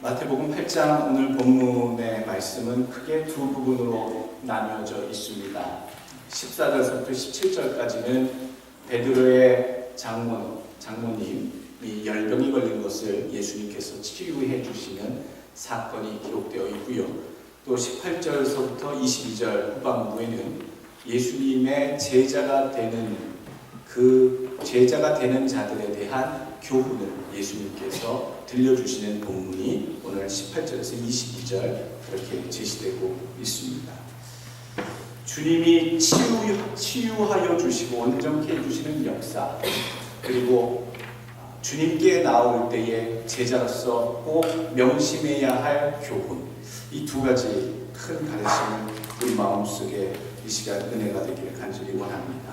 마태복음 8장 오늘 본문의 말씀은 크게 두 부분으로 나뉘어져 있습니다. 14절부터 17절까지는 베드로의 장모님이 열병이 걸린 것을 예수님께서 치유해 주시는 사건이 기록되어 있고요. 또 18절서부터 22절 후반부에는 예수님의 제자가 되는 자들에 대한 교훈을 예수님께서 들려주시는 본문이 오늘 18절에서 22절 그렇게 제시되고 있습니다. 주님이 치유하여 주시고 온전케 해주시는 역사, 그리고 주님께 나올 때에 제자로서 꼭 명심해야 할 교훈, 이 두 가지 큰 가르침을 우리 마음속에 이 시간 은혜가 되기를 간절히 원합니다.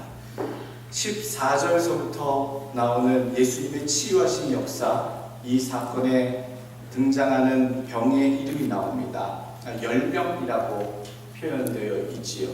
14절서부터 나오는 예수님의 치유하신 역사, 이 사건에 등장하는 병의 이름이 나옵니다. 열병이라고 표현되어 있지요.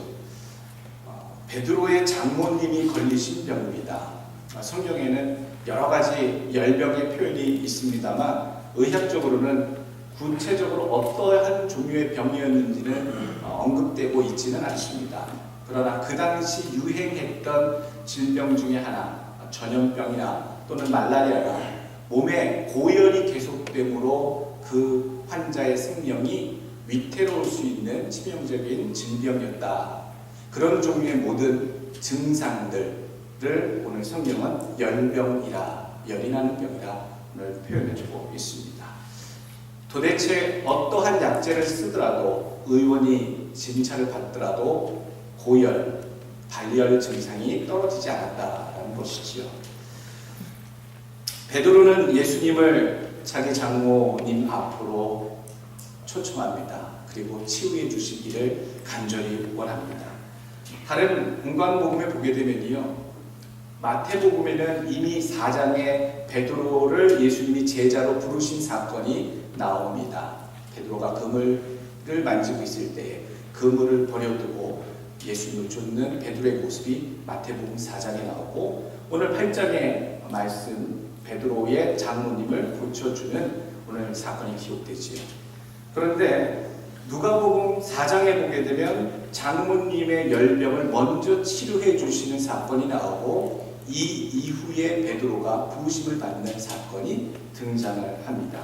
베드로의 장모님이 걸리신 병입니다. 성경에는 여러 가지 열병의 표현이 있습니다만 의학적으로는 구체적으로 어떠한 종류의 병이었는지는 언급되고 있지는 않습니다. 그러나 그 당시 유행했던 질병 중에 하나, 전염병이나 또는 말라리아가 몸에 고열이 계속되므로 그 환자의 생명이 위태로울 수 있는 치명적인 질병이었다. 그런 종류의 모든 증상들을 오늘 성경은 열병이라, 열이 나는 병이라 오늘 표현해주고 있습니다. 도대체 어떠한 약재를 쓰더라도, 의원이 진찰을 받더라도 고열, 발열 증상이 떨어지지 않았다라는 것이지요. 베드로는 예수님을 자기 장모님 앞으로 초청합니다. 그리고 치유해 주시기를 간절히 원합니다. 다른 공관복음에 보게 되면요, 마태복음에는 이미 4장에 베드로를 예수님이 제자로 부르신 사건이 나옵니다. 베드로가 그물을 만지고 있을 때에 그물을 버려두고 예수님을 쫓는 베드로의 모습이 마태복음 4장에 나오고, 오늘 8장의 말씀 베드로의 장모님을 고쳐주는 오늘 사건이 기록되지요. 그런데 누가복음 4장에 보게 되면 장모님의 열병을 먼저 치료해 주시는 사건이 나오고, 이 이후에 베드로가 부으심을 받는 사건이 등장을 합니다.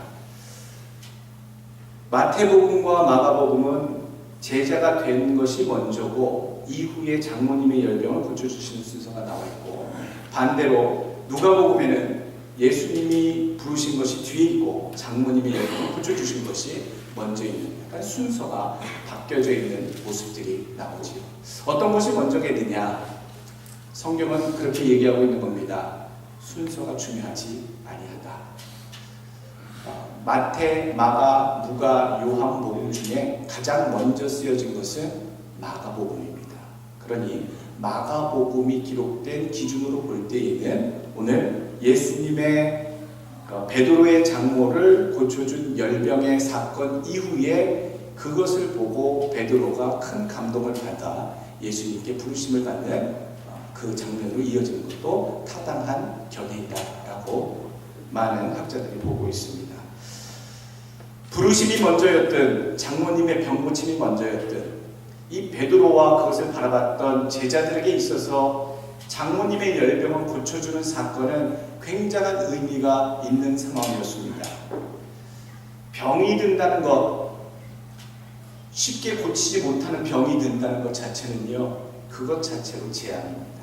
마태복음과 마가복음은 제자가 된 것이 먼저고 이후에 장모님의 열병을 고쳐주시는 순서가 나와 있고, 반대로 누가복음에는 예수님이 부르신 것이 뒤에 있고 장모님의 열병을 고쳐주신 것이 먼저 있는, 약간 순서가 바뀌어져 있는 모습들이 나오지요. 어떤 것이 먼저겠느냐? 성경은 그렇게 얘기하고 있는 겁니다. 순서가 중요하지 아니하다. 마태, 마가, 누가, 요한복음 중에 가장 먼저 쓰여진 것은 마가복음입니다. 그러니 마가복음이 기록된 기준으로 볼 때에는 오늘 예수님의 베드로의 장모를 고쳐준 열병의 사건 이후에 그것을 보고 베드로가 큰 감동을 받아 예수님께 부르심을 받는 그 장면으로 이어지는 것도 타당한 견해이다라고 많은 학자들이 보고 있습니다. 부르심이 먼저였든 장모님의 병고침이 먼저였든 이 베드로와 그것을 바라봤던 제자들에게 있어서 장모님의 열병을 고쳐주는 사건은 굉장한 의미가 있는 상황이었습니다. 병이 든다는 것, 쉽게 고치지 못하는 병이 든다는 것 자체는요, 그것 자체로 재앙입니다.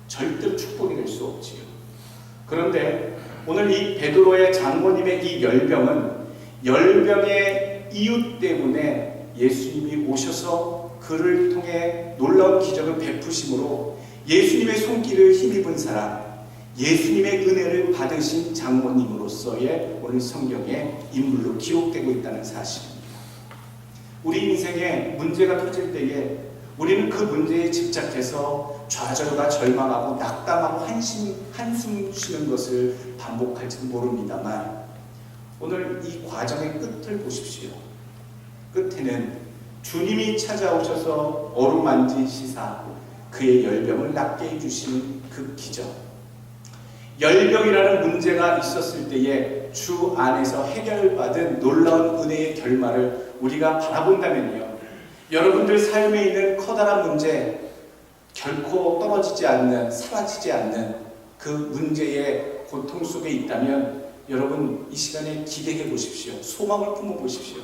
절대로 축복이 될 수 없지요. 그런데 오늘 이 베드로의 장모님의 이 열병은 열병의 이유 때문에 예수님이 오셔서 그를 통해 놀라운 기적을 베푸심으로 예수님의 손길을 힘입은 사람, 예수님의 은혜를 받으신 장모님으로서의 오늘 성경의 인물로 기록되고 있다는 사실입니다. 우리 인생에 문제가 터질 때에 우리는 그 문제에 집착해서 좌절과 절망하고 낙담하고 한숨 쉬는 것을 반복할지도 모릅니다만, 오늘 이 과정의 끝을 보십시오. 끝에는 주님이 찾아오셔서 어루만지시사 그의 열병을 낫게 해주시는 그 기적. 열병이라는 문제가 있었을 때에 주 안에서 해결받은 놀라운 은혜의 결말을 우리가 바라본다면요, 여러분들 삶에 있는 커다란 문제, 결코 떨어지지 않는, 사라지지 않는 그 문제의 고통 속에 있다면 여러분 이 시간에 기대해 보십시오. 소망을 품어 보십시오.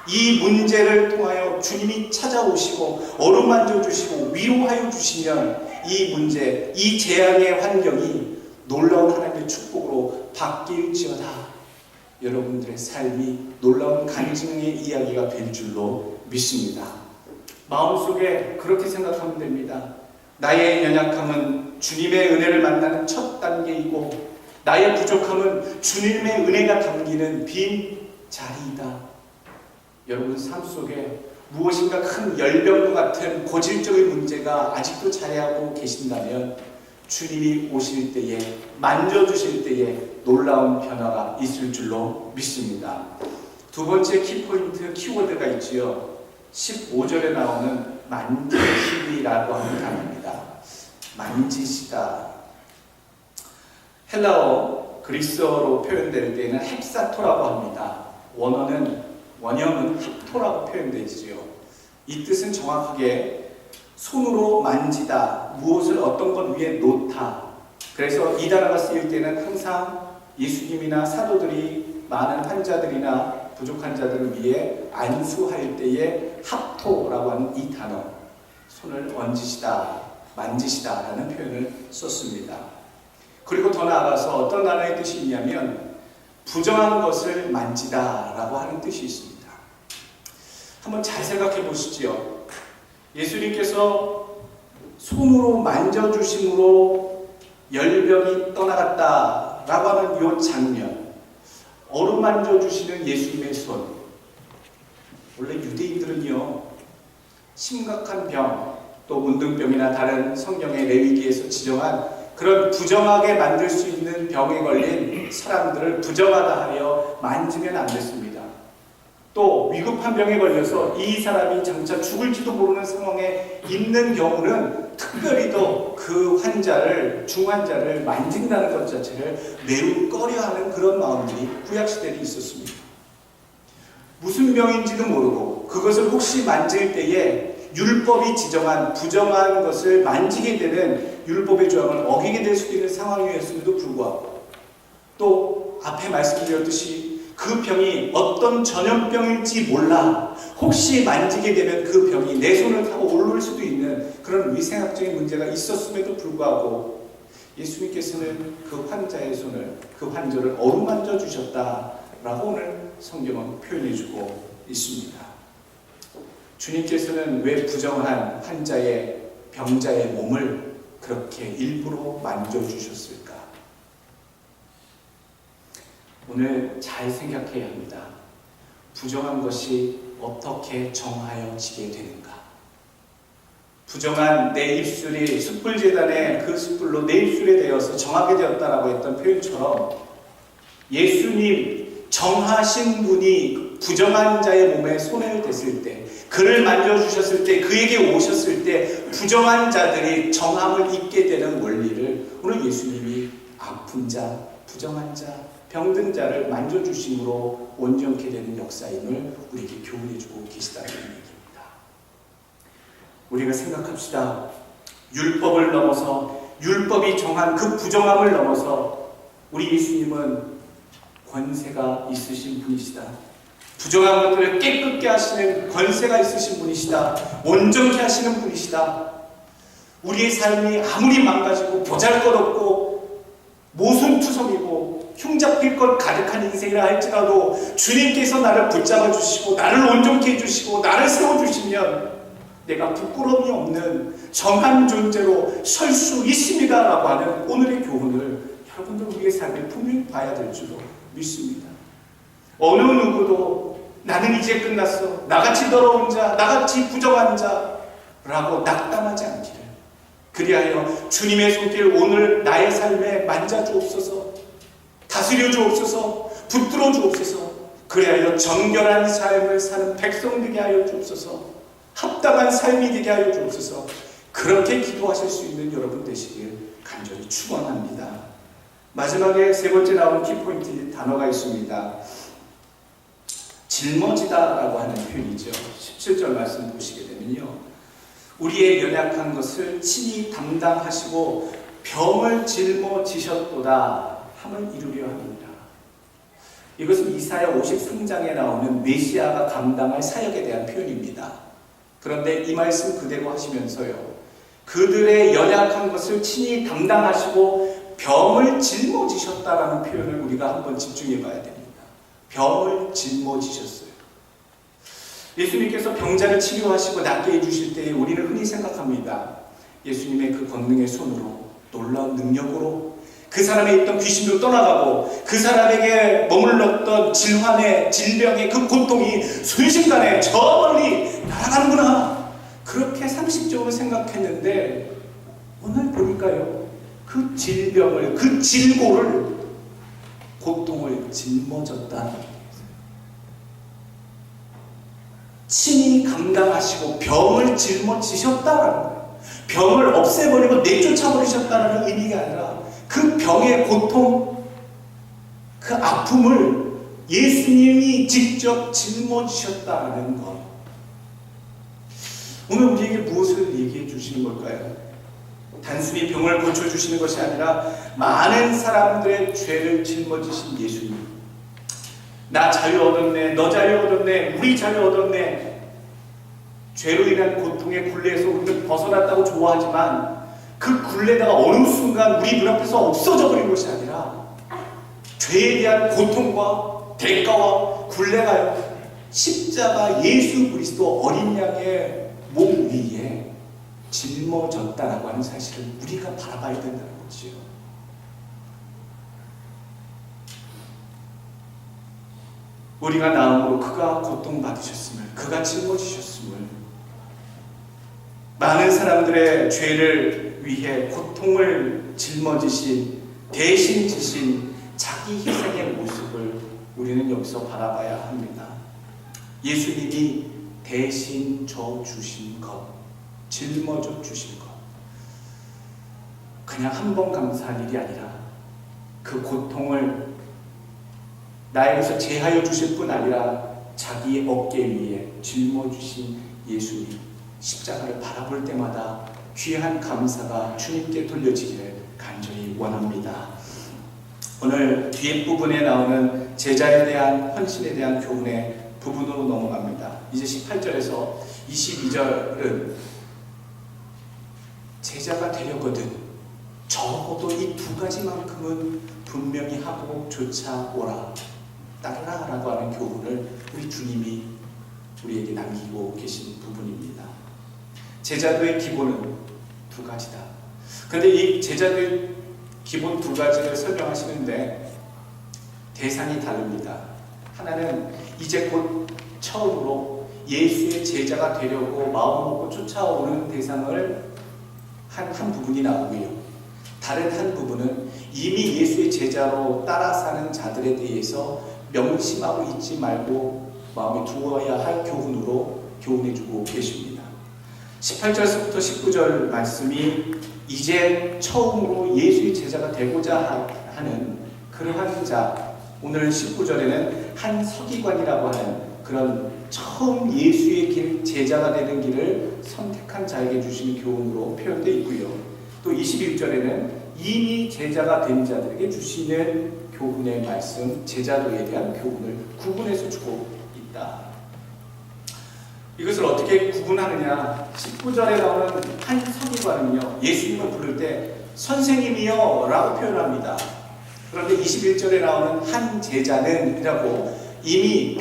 이 문제를 통하여 주님이 찾아오시고 어루만져 주시고 위로하여 주시면 이 문제, 이 재앙의 환경이 놀라운 하나님의 축복으로 바뀔지어다. 여러분들의 삶이 놀라운 간증의 이야기가 될 줄로 믿습니다. 마음속에 그렇게 생각하면 됩니다. 나의 연약함은 주님의 은혜를 만나는 첫 단계이고 나의 부족함은 주님의 은혜가 담기는 빈 자리이다. 여러분 삶 속에 무엇인가 큰 열병과 같은 고질적인 문제가 아직도 자리하고 계신다면 주님이 오실 때에, 만져주실 때에 놀라운 변화가 있을 줄로 믿습니다. 두 번째 키포인트, 키워드가 있지요. 15절에 나오는 만지시다라고 하는 단어입니다. 만지시다. 헬라어, 그리스어로 표현될 때는 헵사토라고 합니다. 원형은 합토라고 표현되지요. 이 뜻은 정확하게 손으로 만지다, 무엇을 어떤 것 위에 놓다. 그래서 이 단어가 쓰일 때는 항상 예수님이나 사도들이 많은 환자들이나 부족한 자들을 위해 안수할 때에 합토라고 하는 이 단어, 손을 얹으시다, 만지시다라는 표현을 썼습니다. 그리고 더 나아가서 어떤 단어의 뜻이 있냐면 부정한 것을 만지다라고 하는 뜻이 있습니다. 한번 잘 생각해 보시지요. 예수님께서 손으로 만져주심으로 열병이 떠나갔다라고 하는 이 장면, 어루만져 주시는 예수님의 손. 원래 유대인들은요, 심각한 병, 또 문둥병이나 다른 성경의 레위기에서 지정한 그런 부정하게 만들 수 있는 병에 걸린 사람들을 부정하다 하여 만지면 안 됐습니다. 또 위급한 병에 걸려서 이 사람이 장차 죽을지도 모르는 상황에 있는 경우는 특별히도 그 환자를, 중환자를 만진다는 것 자체를 매우 꺼려하는 그런 마음들이 구약시대에 있었습니다. 무슨 병인지도 모르고 그것을 혹시 만질 때에 율법이 지정한 부정한 것을 만지게 되는 율법의 조항을 어기게 될 수도 있는 상황이었음에도 불구하고, 또 앞에 말씀드렸듯이 그 병이 어떤 전염병일지 몰라 혹시 만지게 되면 그 병이 내 손을 타고 오를 수도 있는 그런 위생학적인 문제가 있었음에도 불구하고 예수님께서는 그 환자의 손을, 그 환자를 어루만져 주셨다라고 오늘 성경은 표현해주고 있습니다. 주님께서는 왜 부정한 환자의, 병자의 몸을 그렇게 일부러 만져주셨을까? 오늘 잘 생각해야 합니다. 부정한 것이 어떻게 정하여지게 되는가? 부정한 내 입술이 숯불재단의 그 숯불로 내 입술에 대어서 정하게 되었다라고 했던 표현처럼 예수님 정하신 분이 부정한 자의 몸에 손을 댔을 때, 그를 만져주셨을 때, 그에게 오셨을 때 부정한 자들이 정함을 입게 되는 원리를 오늘 예수님이 아픈 자, 부정한 자, 병든 자를 만져주심으로 온전케 되는 역사임을 우리에게 교훈해주고 계시다는 얘기입니다. 우리가 생각합시다. 율법을 넘어서, 율법이 정한 그 부정함을 넘어서 우리 예수님은 권세가 있으신 분이시다. 부정한 것들을 깨끗게 하시는 권세가 있으신 분이시다. 온전케 하시는 분이시다. 우리의 삶이 아무리 망가지고 보잘것없고 모순투성이고 흉잡힐 것 가득한 인생이라 할지라도 주님께서 나를 붙잡아 주시고 나를 온전케 해주시고 나를 세워주시면 내가 부끄러움이 없는 정한 존재로 설 수 있습니다 라고 하는 오늘의 교훈을 여러분들 우리의 삶에 분명히 봐야 될 줄로 믿습니다. 어느 누구도 나는 이제 끝났어, 나같이 더러운 자, 나같이 부정한 자라고 낙담하지 않기를, 그리하여 주님의 손길 오늘 나의 삶에 만져주옵소서, 다스려 주옵소서, 붙들어 주옵소서, 그리하여 정결한 삶을 사는 백성 되게 하여 주옵소서, 합당한 삶이 되게 하여 주옵소서. 그렇게 기도하실 수 있는 여러분 되시길 간절히 축원합니다. 마지막에 세 번째 나오는 키포인트 단어가 있습니다. 짊어지다라고 하는 표현이죠. 17절 말씀 보시게 되면요, 우리의 연약한 것을 친히 담당하시고 병을 짊어지셨도다 함을 이루려 합니다. 이것은 이사야 53장에 나오는 메시아가 감당할 사역에 대한 표현입니다. 그런데 이 말씀 그대로 하시면서요, 그들의 연약한 것을 친히 담당하시고 병을 짊어지셨다라는 표현을 우리가 한번 집중해 봐야 됩니다. 병을 짊어지셨어요. 예수님께서 병자를 치료하시고 낫게 해주실 때에 우리는 흔히 생각합니다. 예수님의 그 권능의 손으로, 놀라운 능력으로 그 사람에 있던 귀신도 떠나가고 그 사람에게 머물렀던 질환의, 질병의 그 고통이 순식간에 저 멀리 날아가는구나, 그렇게 상식적으로 생각했는데 오늘 보니까요, 그 질병을, 그 질고를, 고통을 짊어졌다는 거예요. 친히 감당하시고 병을 짊어지셨다는 거예요. 병을 없애버리고 내쫓아버리셨다는 의미가 아니라 그 병의 고통, 그 아픔을 예수님이 직접 짊어지셨다는 것. 오늘 우리에게 무엇을 얘기해 주시는 걸까요? 단순히 병을 고쳐주시는 것이 아니라 많은 사람들의 죄를 짊어지신 예수님. 나 자유 얻었네, 너 자유 얻었네, 우리 자유 얻었네. 죄로 인한 고통의 굴레에서 우리는 벗어났다고 좋아하지만 그 굴레다가 어느 순간 우리 눈앞에서 없어져 버린 것이 아니라 죄에 대한 고통과 대가와 굴레가요, 십자가 예수 그리스도 어린 양의 몸 위에 짊어졌다라고 하는 사실을 우리가 바라봐야 된다는 거지요. 우리가 나음으로 그가 고통받으셨음을, 그가 짊어지셨음을, 많은 사람들의 죄를 위해 고통을 짊어지신, 대신 지신 자기 희생의 모습을 우리는 여기서 바라봐야 합니다. 예수님이 대신 져 주신 것, 짊어져 주신 것, 그냥 한 번 감사한 일이 아니라 그 고통을 나에게서 제하여 주실 뿐 아니라 자기의 어깨 위에 짊어주신 예수님, 십자가를 바라볼 때마다 귀한 감사가 주님께 돌려지기를 간절히 원합니다. 오늘 뒤에 부분에 나오는 제자에 대한 헌신에 대한 교훈의 부분으로 넘어갑니다. 이제 18절에서 22절은 제자가 되려거든 적어도 이 두 가지만큼은 분명히 하고 쫓아오라, 따르라 라고 하는 교훈을 우리 주님이 우리에게 남기고 계신 부분입니다. 제자도의 기본은 두 가지다. 그런데 이 제자도의 기본 두 가지를 설명하시는데 대상이 다릅니다. 하나는 이제 곧 처음으로 예수의 제자가 되려고 마음먹고 쫓아오는 대상을 한 부분이 나오고요, 다른 한 부분은 이미 예수의 제자로 따라 사는 자들에 대해서 명심하고 있지 말고 마음에 두어야 할 교훈으로 교훈해주고 계십니다. 18절부터 19절 말씀이 이제 처음으로 예수의 제자가 되고자 하는 그러한 자, 오늘 19절에는 한 서기관이라고 하는 그런 처음 예수의 길, 제자가 되는 길을 선택한 자에게 주시는 교훈으로 표현되어 있고요, 또 21절에는 이미 제자가 된 자들에게 주시는 교훈의 말씀, 제자도에 대한 교훈을 구분해서 주고 있다. 이것을 어떻게 구분하느냐, 19절에 나오는 한 서기관은요, 예수님을 부를 때 선생님이여 라고 표현합니다. 그런데 21절에 나오는 한 제자는 이라고 이미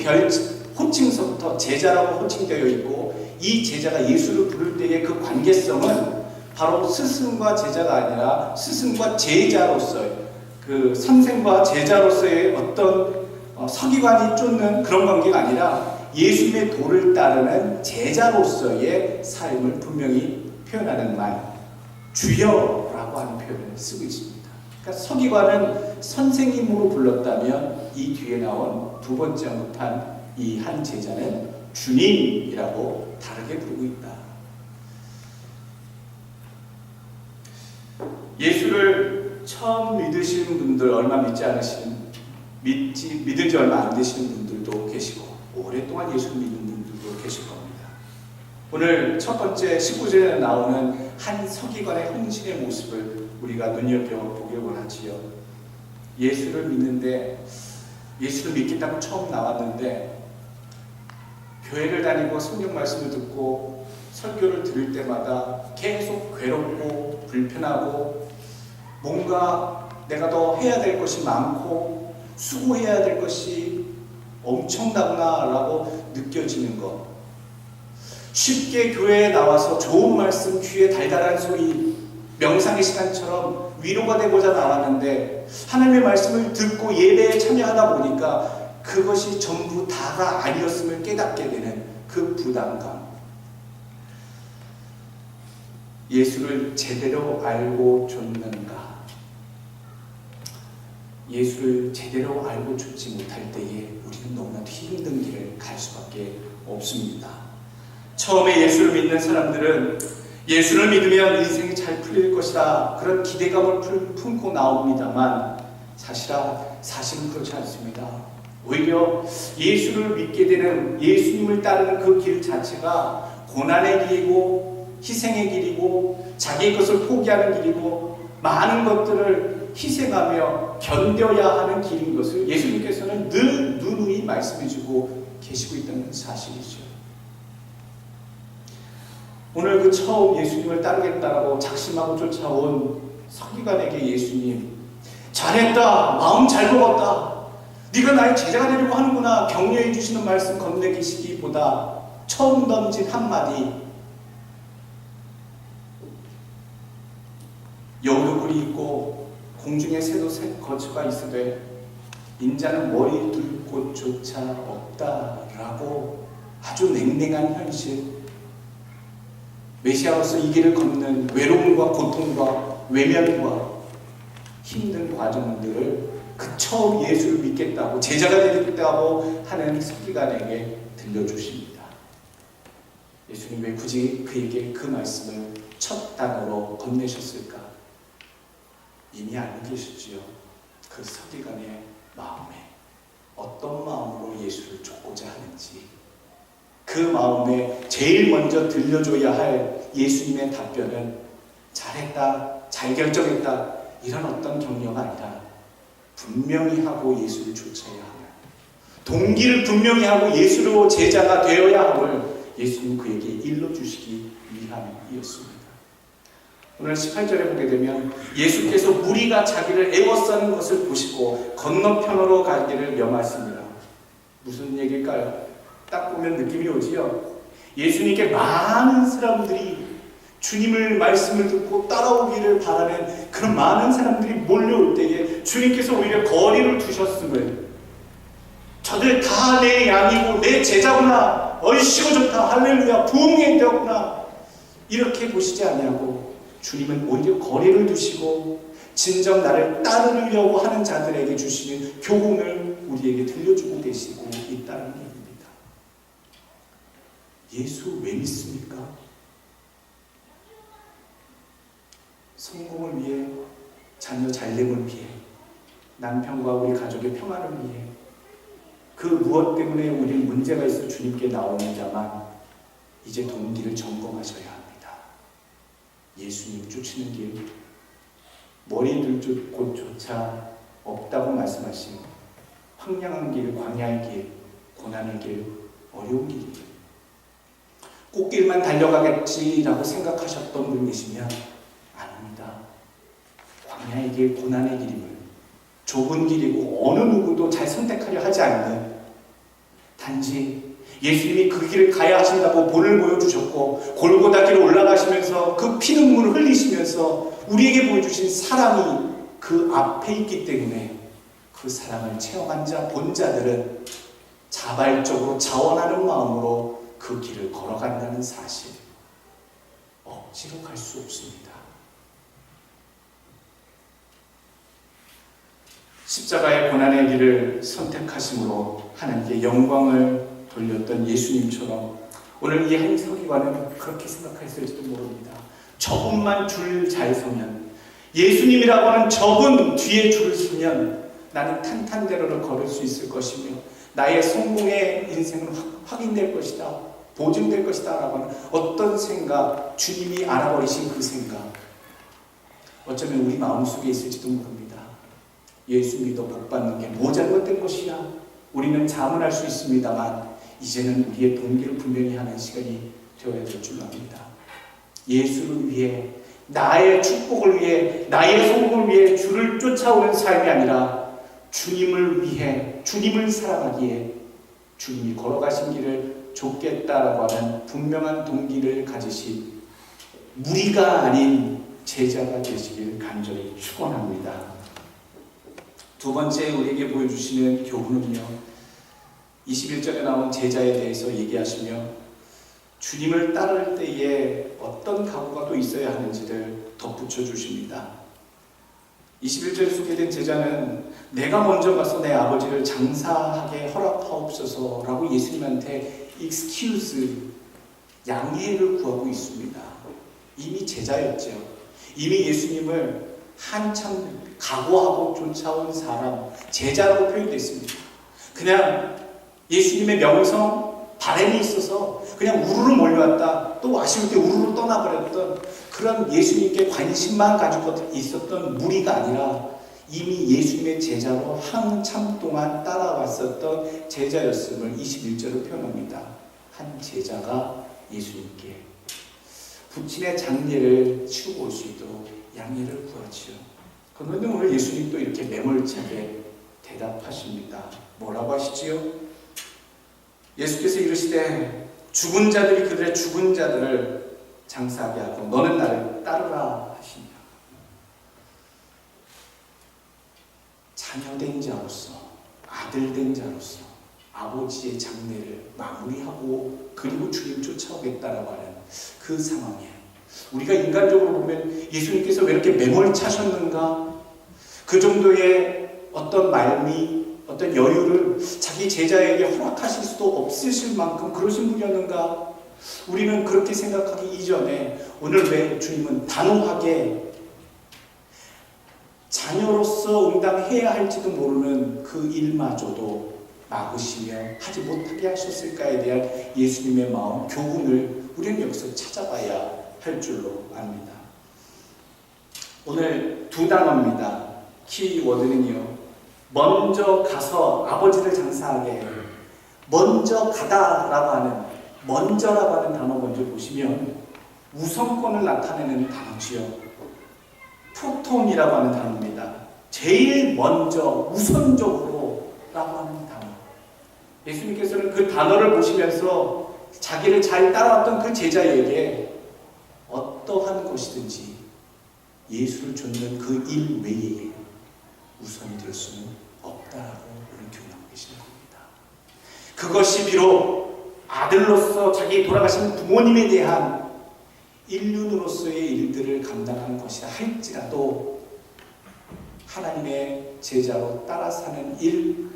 호칭서부터 제자라고 호칭되어 있고, 이 제자가 예수를 부를 때의 그 관계성은 바로 스승과 제자가 아니라 스승과 제자로서의, 그 선생과 제자로서의 어떤 서기관이 쫓는 그런 관계가 아니라 예수님의 도를 따르는 제자로서의 삶을 분명히 표현하는 말, 주여라고 하는 표현을 쓰고 있습니다. 그러니까 서기관은 선생님으로 불렀다면 이 뒤에 나온 두 번째 언급한 이 한 제자는 주님이라고 다르게 부르고 있다. 예수를 처음 믿으시는 분들, 얼마 믿은 지 얼마 안 되시는 분들도 계시고, 오랫동안 예수를 믿는 분들도 계실 겁니다. 오늘 첫 번째 19절에 나오는 한 서기관의 헌신의 모습을 우리가 눈여겨보길 원하지요. 예수를 믿겠다고 처음 나왔는데, 교회를 다니고 성경 말씀을 듣고 설교를 들을 때마다 계속 괴롭고 불편하고, 뭔가 내가 더 해야 될 것이 많고 수고해야 될 것이 엄청나구나 라고 느껴지는 것. 쉽게 교회에 나와서 좋은 말씀, 귀에 달달한 소리, 명상의 시간처럼 위로가 되고자 나왔는데, 하나님의 말씀을 듣고 예배에 참여하다 보니까 그것이 전부 다가 아니었음을 깨닫게 되는 그 부담감. 예수를 제대로 알고 줬는가? 예수를 제대로 알고 줬지 못할 때에 우리는 너무나도 힘든 길을 갈 수밖에 없습니다. 처음에 예수를 믿는 사람들은 예수를 믿으면 인생이 잘 풀릴 것이다, 그런 기대감을 품고 나옵니다만, 사실은 그렇지 않습니다. 오히려 예수를 믿게 되는, 예수님을 따르는 그 길 자체가 고난의 길이고 희생의 길이고 자기의 것을 포기하는 길이고 많은 것들을 희생하며 견뎌야 하는 길인 것을 예수님께서는 늘 누누이 말씀해주고 계시고 있다는 사실이죠. 오늘 그 처음 예수님을 따르겠다라고 작심하고 쫓아온 서기관에게 예수님, 잘했다, 마음 잘 먹었다, 네가 나의 제자가 되려고 하는구나, 격려해 주시는 말씀 건네기시기보다 처음 던진 한마디, 여우도굴이 있고 공중에 새도 거처가 있으되 인자는 머리 둘 곳조차 없다라고 아주 냉랭한 현실, 메시아로서 이 길을 걷는 외로움과 고통과 외면과 힘든 과정들을 그 처음 예수를 믿겠다고, 제자가 되겠다고 하는 서기관에게 들려주십니다. 예수님 왜 굳이 그에게 그 말씀을 첫 단어로 건네셨을까? 이미 알고 계시지요. 그 서기관의 마음에 어떤 마음으로 예수를 쫓고자 하는지, 그 마음에 제일 먼저 들려줘야 할 예수님의 답변은 잘했다, 잘 결정했다, 이런 어떤 격려가 아니라 분명히 하고 예수를 쫓아야 하는, 동기를 분명히 하고 예수로 제자가 되어야 함을 예수님 그에게 일러주시기 위함이었습니다. 오늘 18절에 보게 되면 예수께서 무리가 자기를 애워싸는 것을 보시고 건너편으로 가기를 명하십니다. 무슨 얘기일까요? 딱 보면 느낌이 오지요. 예수님께 많은 사람들이 주님을 말씀을 듣고 따라오기를 바라는 그런 많은 사람들이 몰려올 때에 주님께서 오히려 거리를 두셨음을, 저들 다 내 양이고 내 제자구나, 얼씨구 좋다, 할렐루야, 부흥이 되었구나, 이렇게 보시지 아니하고 주님은 오히려 거리를 두시고 진정 나를 따르려고 하는 자들에게 주시는 교훈을 우리에게 들려주고 계시고 있다는 얘기입니다. 예수 왜 믿습니까? 성공을 위해, 자녀 잘됨을 위해, 남편과 우리 가족의 평안을 위해, 그 무엇 때문에 우리는 문제가 있어 주님께 나오는 자만 이제 동기를 점검하셔야 합니다. 예수님 쫓는 길, 머리 둘 곳조차 없다고 말씀하신 황량한 길, 광야의 길, 고난의 길, 어려운 길입니다. 꽃길만 달려가겠지라고 생각하셨던 분이시면 아닙니다. 광야의 길, 고난의 길임을, 좁은 길이고 어느 누구도 잘 선택하려 하지 않는, 단지 예수님이 그 길을 가야 하신다고 본을 보여주셨고 골고다 길을 올라가시면서 그 피눈물을 흘리시면서 우리에게 보여주신 사랑이 그 앞에 있기 때문에 그 사랑을 체험한 자, 본 자들은 자발적으로 자원하는 마음으로 그 길을 걸어간다는 사실, 억지로 갈 수 없습니다. 십자가의 고난의 길을 선택하심으로 하나님께 영광을 돌렸던 예수님처럼 오늘 이 한 서기관은 그렇게 생각했을지도 모릅니다. 저분만 줄 잘 서면, 예수님이라고 하는 저분 뒤에 줄을 서면 나는 탄탄대로를 걸을 수 있을 것이며 나의 성공의 인생은 확인될 것이다, 보증될 것이다 라고 하는 어떤 생각, 주님이 알아버리신 그 생각, 어쩌면 우리 마음속에 있을지도 모릅니다. 예수 믿어 복받는 게 뭐 잘못된 것이야? 우리는 자문할 수 있습니다만 이제는 우리의 동기를 분명히 하는 시간이 되어야 될 줄 압니다. 예수를 위해, 나의 축복을 위해, 나의 성공을 위해 주를 쫓아오는 삶이 아니라 주님을 위해, 주님을 사랑하기에 주님이 걸어가신 길을 좁겠다라고 하는 분명한 동기를 가지신 무리가 아닌 제자가 되시길 간절히 축원합니다. 두 번째 우리에게 보여주시는 교훈은요, 21절에 나온 제자에 대해서 얘기하시며 주님을 따를 때에 어떤 각오가 또 있어야 하는지를 덧붙여 주십니다. 21절에 소개된 제자는 내가 먼저 가서 내 아버지를 장사하게 허락하옵소서 라고 예수님한테 excuse, 양해를 구하고 있습니다. 이미 제자였죠. 이미 예수님을 한참 각오하고 쫓아온 사람, 제자라고 표현됐습니다. 그냥 예수님의 명성, 바램이 있어서 그냥 우르르 몰려왔다, 또 아쉬울 때 우르르 떠나버렸던 그런 예수님께 관심만 가지고 있었던 무리가 아니라 이미 예수님의 제자로 한참 동안 따라왔었던 제자였음을 21절로 표현합니다. 한 제자가 예수님께 부친의 장례를 치우고 올 수 있도록 양해를 구하지요. 그런데 오늘 예수님도 이렇게 매몰차게 대답하십니다. 뭐라고 하시지요? 예수께서 이르시되 죽은 자들이 그들의 죽은 자들을 장사하게 하고 너는 나를 따르라 하시니라. 자녀된 자로서, 아들된 자로서 아버지의 장례를 마무리하고 그리고 주님 쫓아오겠다라고 하는 그 상황에 우리가 인간적으로 보면 예수님께서 왜 이렇게 매몰차셨는가? 그 정도의 어떤 말미, 어떤 여유를 자기 제자에게 허락하실 수도 없으실 만큼 그러신 분이었는가? 우리는 그렇게 생각하기 이전에 오늘 왜 주님은 단호하게 자녀로서 응당해야 할지도 모르는 그 일마저도 막으시며 하지 못하게 하셨을까에 대한 예수님의 마음, 교훈을 우리는 여기서 찾아봐야 할 줄로 압니다. 오늘 두 단어입니다. 키워드는요, 먼저 가서 아버지를 장사하게 해요. 먼저 가다라고 하는, 먼저라고 하는 단어 먼저 보시면 우선권을 나타내는 단어지요. 프로톤이라고 하는 단어입니다. 제일 먼저, 우선적으로 라고 하는 단어. 예수님께서는 그 단어를 보시면서 자기를 잘 따라왔던 그 제자에게 어떠한 것이든지 예수를 좇는 그 일 외에 우선이 될 수는 없다라고 오늘 교훈하고 계시는 겁니다. 그것이 비록 아들로서 자기 돌아가신 부모님에 대한 인륜으로서의 일들을 감당하는 것이라 할지라도 하나님의 제자로 따라 사는 일,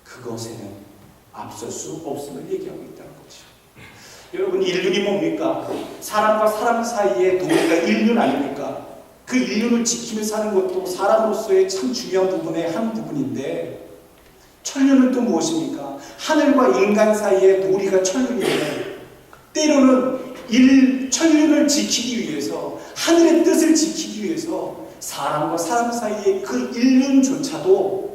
그것에는 앞설 수 없음을 얘기하고 있다는 거죠. 여러분, 인륜이 뭡니까? 사람과 사람 사이의 도리가 인륜 아닙니까? 그 인륜을 지키며 사는 것도 사람으로서의 참 중요한 부분의 한 부분인데, 천륜은 또 무엇입니까? 하늘과 인간 사이의 도리가 천륜인데, 때로는 천륜을 지키기 위해서, 하늘의 뜻을 지키기 위해서 사람과 사람 사이의 그 인륜조차도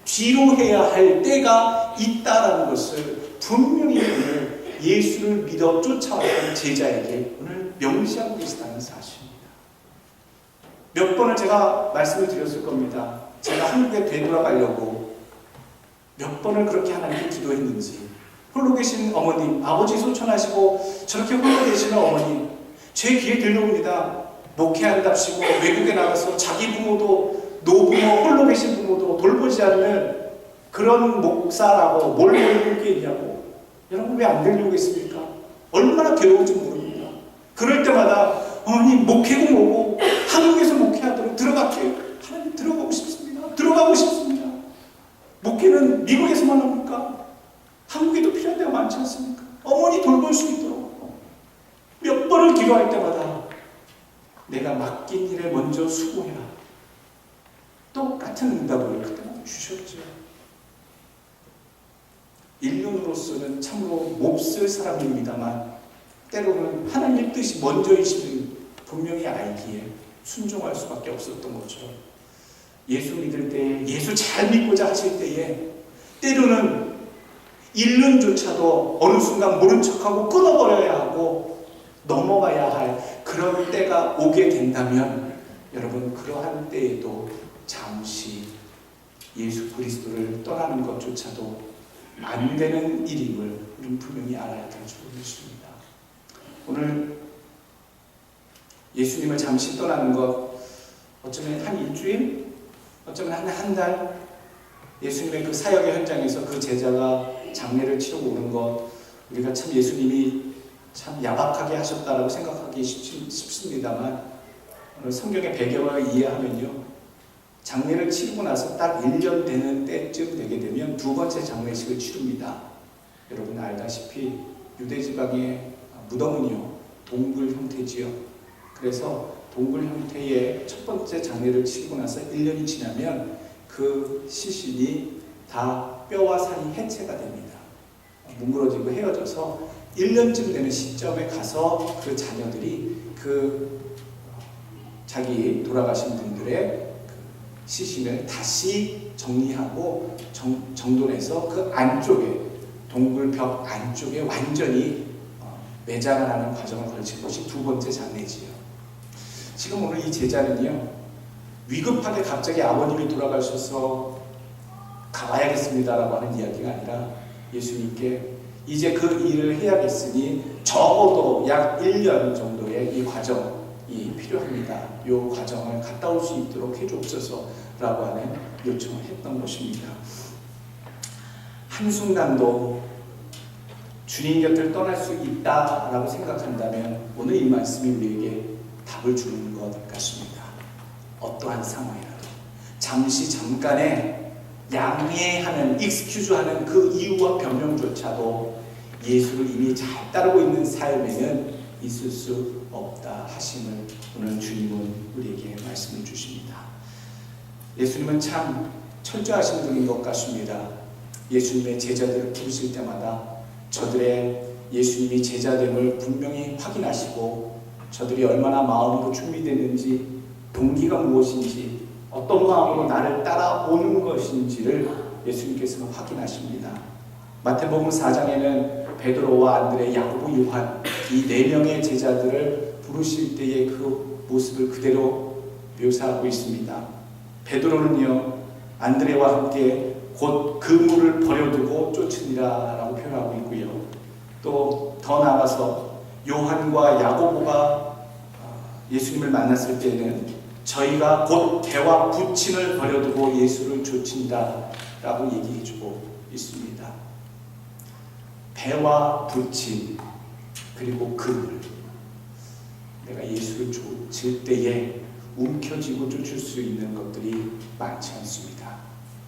뒤로 해야 할 때가 있다라는 것을 분명히 오늘 예수를 믿어 쫓아왔던 제자에게 오늘 명시하고 계시다는 사실입니다. 몇 번을 제가 말씀을 드렸을 겁니다. 제가 한국에 되돌아가려고 몇 번을 그렇게 하나님께 기도했는지, 홀로 계신 어머님, 아버지 소천하시고 저렇게 홀로 계시는 어머님, 제 귀에 들려옵니다. 목회한답시고 외국에 나가서 자기 부모도, 노부모, 홀로 계신 부모도 돌보지 않는 그런 목사라고 뭘 모르고 있냐고. 여러분, 왜 안 들려오겠습니까? 얼마나 괴로운지 모릅니다. 그럴 때마다 어머님, 목회고 뭐고 한국에서 목회하도록 들어갈게요. 하나님, 들어가고 싶습니다. 들어가고 싶습니다. 목회는 미국에서만 합니까? 한국에도 필요한 데가 많지 않습니까? 어머니 돌볼 수 있도록 몇 번을 기도할 때마다 내가 맡긴 일에 먼저 수고해라. 똑같은 응답을 그때는 주셨죠. 인륜으로서는 참으로 몹쓸 사람입니다만 때로는 하나님의 뜻이 먼저이심을 분명히 알기에 순종할 수밖에 없었던 것처럼 예수 믿을 때, 예수 잘 믿고자 하실 때에 때로는 인륜조차도 어느 순간 모른 척하고 끊어버려야 하고 넘어가야 할 그런 때가 오게 된다면 여러분, 그러한 때에도 잠시 예수 그리스도를 떠나는 것조차도 안 되는 일임을 우리는 분명히 알아야 될 줄 믿습니다. 오늘 예수님을 잠시 떠나는 것, 어쩌면 한 일주일, 어쩌면 한 달, 예수님의 그 사역의 현장에서 그 제자가 장례를 치르고 오는 것, 우리가 참 예수님이 참 야박하게 하셨다라고 생각하기 쉽습니다만 오늘 성경의 배경을 이해하면요, 장례를 치르고 나서 딱 1년 되는 때쯤 되게 되면 두 번째 장례식을 치릅니다. 여러분 알다시피 유대지방의 무덤은요, 동굴 형태지요. 그래서 동굴 형태의 첫 번째 장례를 치르고 나서 1년이 지나면 그 시신이 다 뼈와 살이 해체가 됩니다. 뭉그러지고 헤어져서 1년쯤 되는 시점에 가서 그 자녀들이 그 자기 돌아가신 분들의 시신을 다시 정리하고 정돈해서 그 안쪽에, 동굴벽 안쪽에 완전히 매장을 하는 과정을 거친 것이 두 번째 장례지요. 지금 오늘 이 제자는요, 위급하게 갑자기 아버님이 돌아가셔서 가봐야겠습니다라고 하는 이야기가 아니라 예수님께 이제 그 일을 해야겠으니 적어도 약 1년 정도의 이 과정이 필요합니다. 이 과정을 갔다 올 수 있도록 해주옵소서라고 하는 요청을 했던 것입니다. 한순간도 주님 곁을 떠날 수 있다라고 생각한다면 오늘 이 말씀이 우리에게 답을 주는 것 같습니다. 어떠한 상황이라도 잠시 잠깐의 양해하는, 익스큐즈하는 그 이유와 변명조차도 예수를 이미 잘 따르고 있는 삶에는 있을 수 없다 하심을 오늘 주님은 우리에게 말씀해 주십니다. 예수님은 참 철저하신 분인 것 같습니다. 예수님의 제자들을 부르실 때마다 저들의 예수님이 제자됨을 분명히 확인하시고 저들이 얼마나 마음으로 준비됐는지, 동기가 무엇인지, 어떤 마음으로 나를 따라오는 것인지를 예수님께서는 확인하십니다. 마태복음 4장에는 베드로와 안드레, 야고보, 요한 이 4명의 제자들을 부르실 때의 그 모습을 그대로 묘사하고 있습니다. 베드로는요, 안드레와 함께 곧 그물을 버려두고 쫓으니라 라고 표현하고 있고요. 또 더 나아가서 요한과 야고보가 예수님을 만났을 때는 저희가 곧 배와 부침을 버려두고 예수를 쫓는다 라고 얘기해주고 있습니다. 배와 부침 그리고 그물, 내가 예수를 쫓을 때에 움켜쥐고 쫓을 수 있는 것들이 많지 않습니다.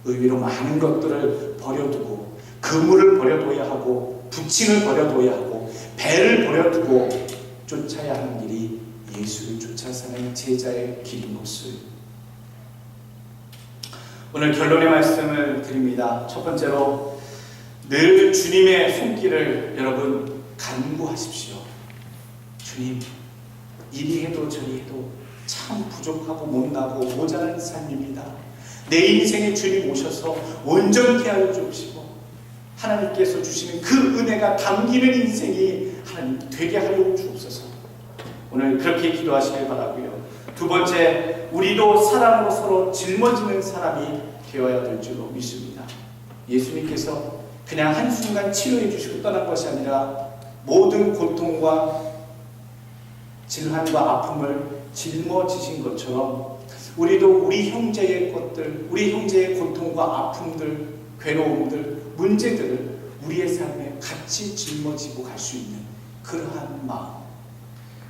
의외로 많은 것들을 버려두고 그물을 버려둬야 하고 부침을 버려둬야 하고 배를 버려두고 쫓아야 하는 길이 예수를 쫓아 사는 제자의 길인 것을 오늘 결론의 말씀을 드립니다. 첫 번째로 늘 주님의 손길을 여러분 간구하십시오. 주님, 이리 해도 저리 해도 참 부족하고 못나고 모자란 삶입니다. 내 인생에 주님 오셔서 온전케 하여 주시고 하나님께서 주시는 그 은혜가 담기는 인생이 하나님 되게 하여 주옵소서. 오늘 그렇게 기도하시길 바라고요. 두 번째, 우리도 사랑으로 서로 짊어지는 사람이 되어야 될 줄로 믿습니다. 예수님께서 그냥 한순간 치료해 주시고 떠난 것이 아니라 모든 고통과 질환과 아픔을 짊어지신 것처럼 우리도 우리 형제의 것들, 우리 형제의 고통과 아픔들, 괴로움들, 문제들을 우리의 삶에 같이 짊어지고 갈 수 있는 그러한 마음.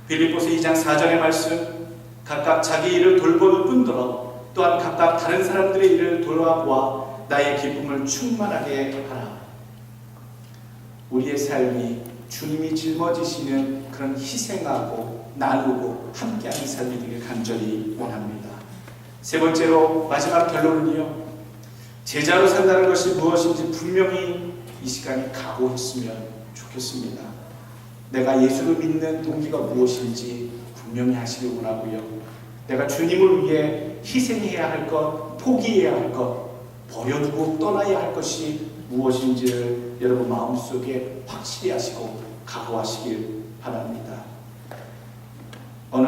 빌립보서 2장 4절의 말씀, 각각 자기 일을 돌보는 뿐더러 또한 각각 다른 사람들의 일을 돌아보아 나의 기쁨을 충만하게 하라. 우리의 삶이 주님이 짊어지시는 그런 희생하고 나누고 함께하는 삶이 되길 간절히 원합니다. 세 번째로 마지막 결론은요, 제자로 산다는 것이 무엇인지 분명히 이 시간에 각오했으면 좋겠습니다. 내가 예수를 믿는 동기가 무엇인지 분명히 하시길 원하고요, 내가 주님을 위해 희생해야 할 것, 포기해야 할 것, 버려두고 떠나야 할 것이 무엇인지를 여러분 마음속에 확실히 하시고 각오하시길 바랍니다. 어느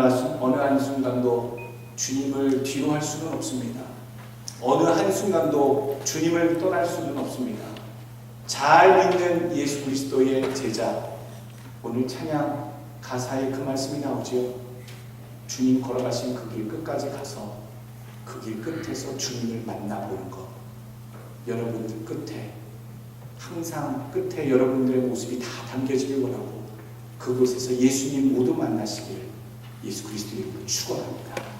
한순간도 주님을 뒤로 할 수는 없습니다. 어느 한순간도 주님을 떠날 수는 없습니다. 잘 믿는 예수 그리스도의 제자, 오늘 찬양 가사에 그 말씀이 나오죠. 주님 걸어가신 그 길 끝까지 가서 그 길 끝에서 주님을 만나보는 것. 여러분들 끝에, 항상 끝에 여러분들의 모습이 다 담겨지길 원하고 그곳에서 예수님 모두 만나시길 예수 그리스도 이름으로 축원합니다.